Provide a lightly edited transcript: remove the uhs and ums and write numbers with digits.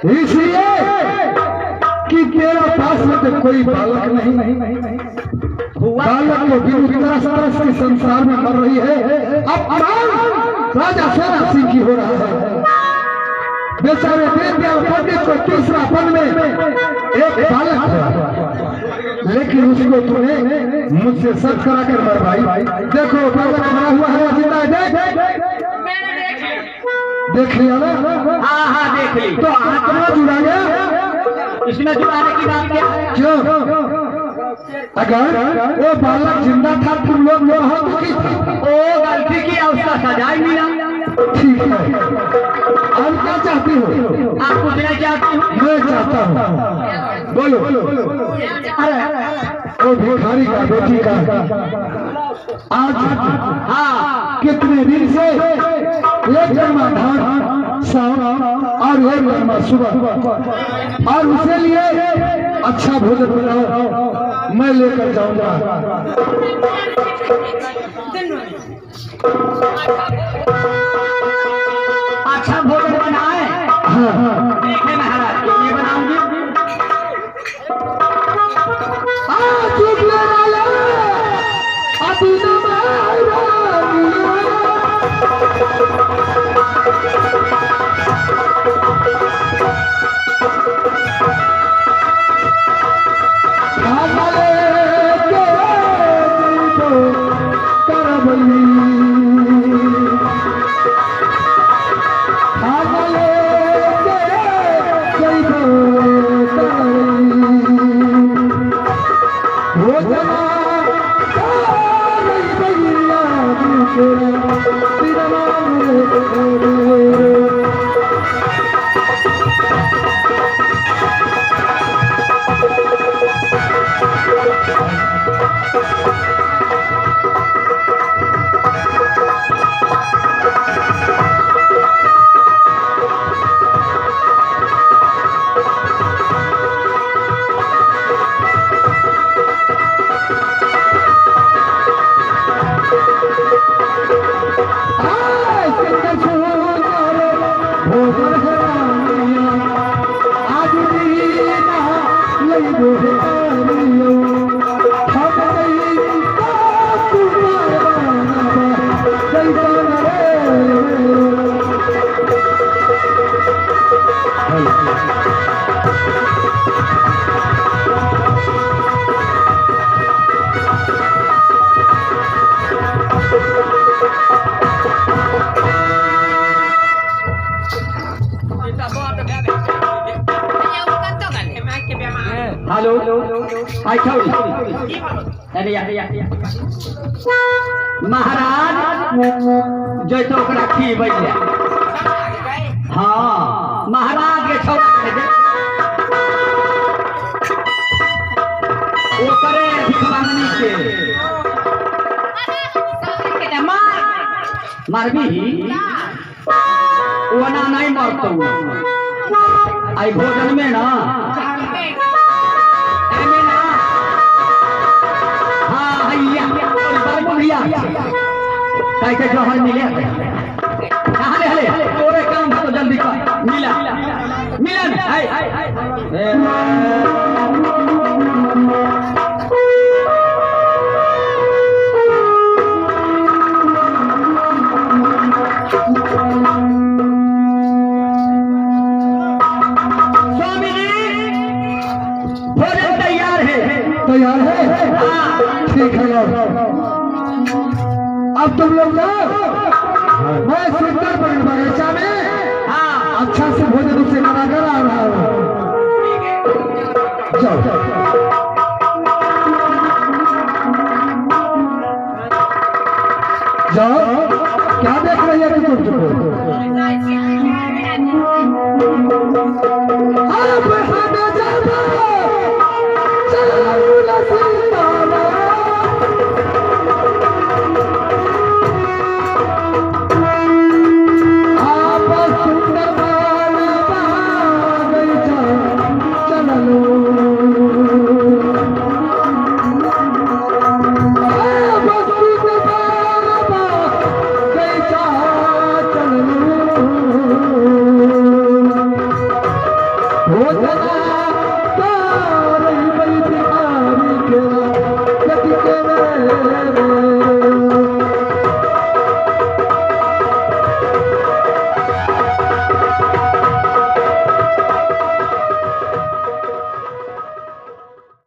इसलिए कि तेरा पास में तो कोई बालक नहीं बालक को बिनु तरस के संसार में मर रही है। अब राजा सेना सिंह की हो रहा है। बेचारे दीनदयाल पंडित को तीसरा पद में एक बालक है, लेकिन उसको तूने मुझसे सच करा कर मरवाई। देखो बालक मरा हुआ है, जिंदा है, देख लिया ना? हाँ हाँ देख ली। तो आत्मा जुड़ा गया, इसमें जुड़ाने की बात क्या है? क्यों? अगर वो बालक जिंदा था तुम लोग बहुत दुखी थे। ओ गलती की, उसका सजा ही मिला। ठीक है, हम क्या चाहती हो? आप पूछना चाहती हो? मैं चाहता हूँ, बोलो। अरे वो भिखारी का बेटी का आज हाँ कितने दिन से एक जन्मा धान शाम और एक जन्मा सुबह, और उसे लिए अच्छा भोजन बनाओ, मैं लेकर जाऊंगा। अच्छा भोजन बनाए? हाँ देखे महाराज, ये बनाऊंगी। चुप लेना ले अभी न हेलो आई महाराज जो तो ओकरा खीबै ले। हाँ महाराज के छौड़ा ओकरे भिखमंगनी के मारबी वना नहीं मरतो आई भोजन में ना एमे ना हाँ भैया और भैया काहे के जोहर मिले कहां ले हले तोरे काम तो जल्दी कर मिला मिलन तैयार है? ठीक है अब तुम लोग जाओ, मैं सुंदर बगीचा में अच्छा से भोजन उसे करा कर आ रहा हूँ। जाओ।